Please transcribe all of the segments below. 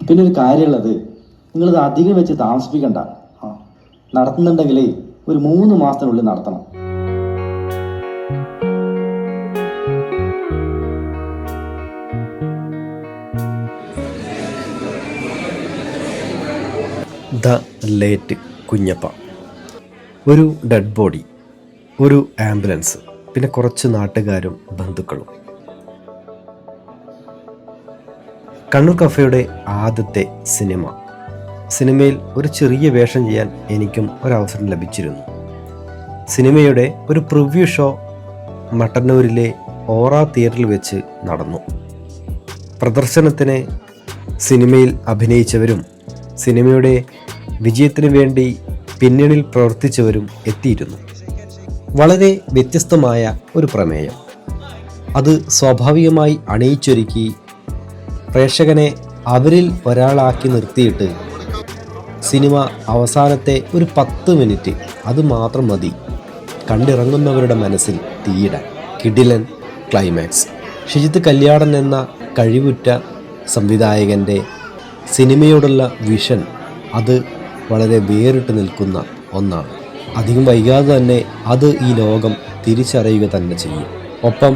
പിന്നെ ഒരു കാര്യമുള്ളത്, നിങ്ങളിത് അധികം വെച്ച് താമസിപ്പിക്കണ്ട. നടത്തുന്നുണ്ടെങ്കിൽ ഒരു 3 മാസത്തിനുള്ളിൽ നടത്തണം. The late Kunjappa. ഒരു ഡെഡ് ബോഡി, ഒരു ആംബുലൻസ്, പിന്നെ കുറച്ച് നാട്ടുകാരും ബന്ധുക്കളും. കണ്ണൂർ കഫേയുടെ ആദ്യത്തെ സിനിമയിൽ ഒരു ചെറിയ വേഷം ചെയ്യാൻ എനിക്കും ഒരവസരം ലഭിച്ചിരുന്നു. സിനിമയുടെ ഒരു പ്രിവ്യൂ ഷോ മട്ടന്നൂരിലെ ഓറ തിയേറ്ററിൽ വെച്ച് നടന്നു. പ്രദർശനത്തിന് സിനിമയിൽ അഭിനയിച്ചവരും സിനിമയുടെ വിജയത്തിനു വേണ്ടി പിന്നണിയിൽ പ്രവർത്തിച്ചവരും എത്തിയിരുന്നു. വളരെ വ്യത്യസ്തമായ ഒരു പ്രമേയം. അത് സ്വാഭാവികമായി അണിയിച്ചൊരുക്കി പ്രേക്ഷകനെ അവരിൽ ഒരാളാക്കി നിർത്തിയിട്ട് സിനിമ അവസാനത്തെ ഒരു 10 മിനിറ്റ് അത് മാത്രം മതി കണ്ടിറങ്ങുന്നവരുടെ മനസ്സിൽ തീയിടാൻ. കിടിലൻ ക്ലൈമാക്സ്. ഷിജിത്ത് കല്യാടൻ എന്ന കഴിവുറ്റ സംവിധായകൻ്റെ സിനിമയോടുള്ള വിഷൻ അത് വളരെ വേറിട്ട് നിൽക്കുന്ന ഒന്നാണ്. അധികം വൈകാതെ തന്നെ അത് ഈ ലോകം തിരിച്ചറിയുക തന്നെ ചെയ്യും. ഒപ്പം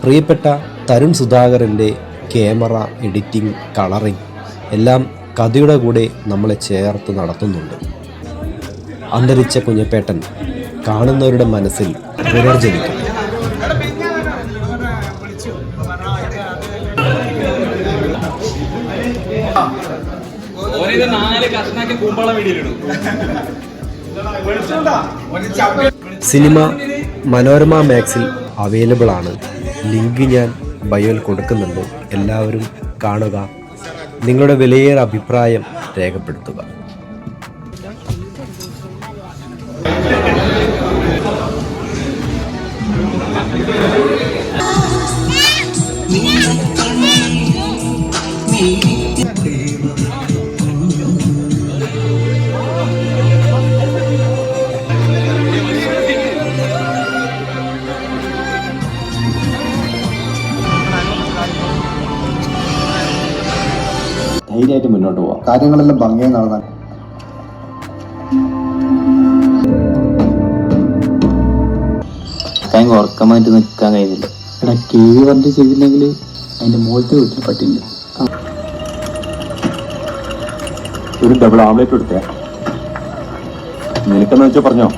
പ്രിയപ്പെട്ട തരുൺ സുധാകരൻ്റെ ക്യാമറ, എഡിറ്റിംഗ്, കളറിംഗ് എല്ലാം കഥയുടെ കൂടെ നമ്മളെ ചേർത്ത് നടത്തുന്നുണ്ട്. അന്തരിച്ച കുഞ്ഞപ്പേട്ടൻ കാണുന്നവരുടെ മനസ്സിൽ പുനർജനിക്കും. സിനിമ മനോരമ മാക്സിൽ അവൈലബിൾ ആണ്. ലിങ്ക് ഞാൻ ബയോയിൽ കൊടുക്കുന്നുണ്ട്. എല്ലാവരും കാണുക. നിങ്ങളുടെ വിലയേറെ അഭിപ്രായം രേഖപ്പെടുത്തുക. ധൈര്യമായിട്ട് മുന്നോട്ട് പോവാം. കാര്യങ്ങളെല്ലാം ഭംഗിയായി നടന്നാൽ ഉറക്കമായിട്ട് നിൽക്കാൻ കഴിയുന്നില്ല. എടാ, കിഴി വണ്ടി ചെയ്തില്ലെങ്കിൽ അതിന്റെ മുകളിലത്തെ വീട്ടിൽ പറ്റില്ല. ഒരു ഡബിൾ ആംലേറ്റ് എടുത്തേ. നിനക്കെന്ന് വെച്ചോ പറഞ്ഞോ.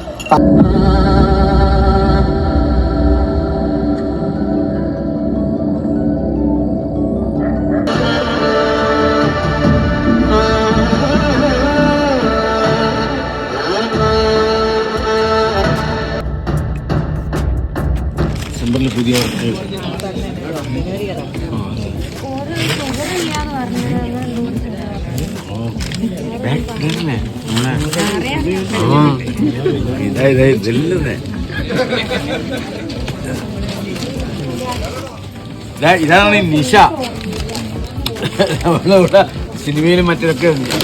പുതിയ ഇതാണ് നിഷ. നമ്മളിവിടെ സിനിമയിലും മറ്റൊക്കെ ഉണ്ട്.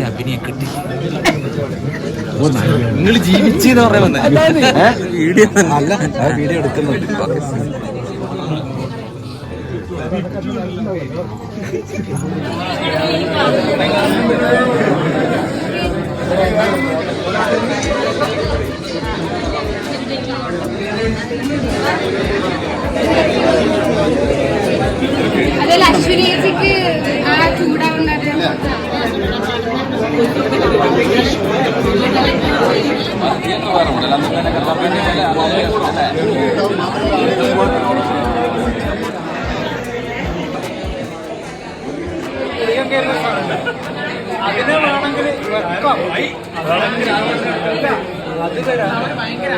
അഭിനയം കിട്ടി. നിങ്ങൾ ജീവിച്ചെന്ന് പറയാൻ വീഡിയോ അല്ല, വീഡിയോ എടുക്കുന്നുണ്ട്. അതിൽ അശ്വിനിക്ക് ആ ചൂടാവുന്നത് അതിനെ വേണമെങ്കിൽ അത് ഭയങ്കര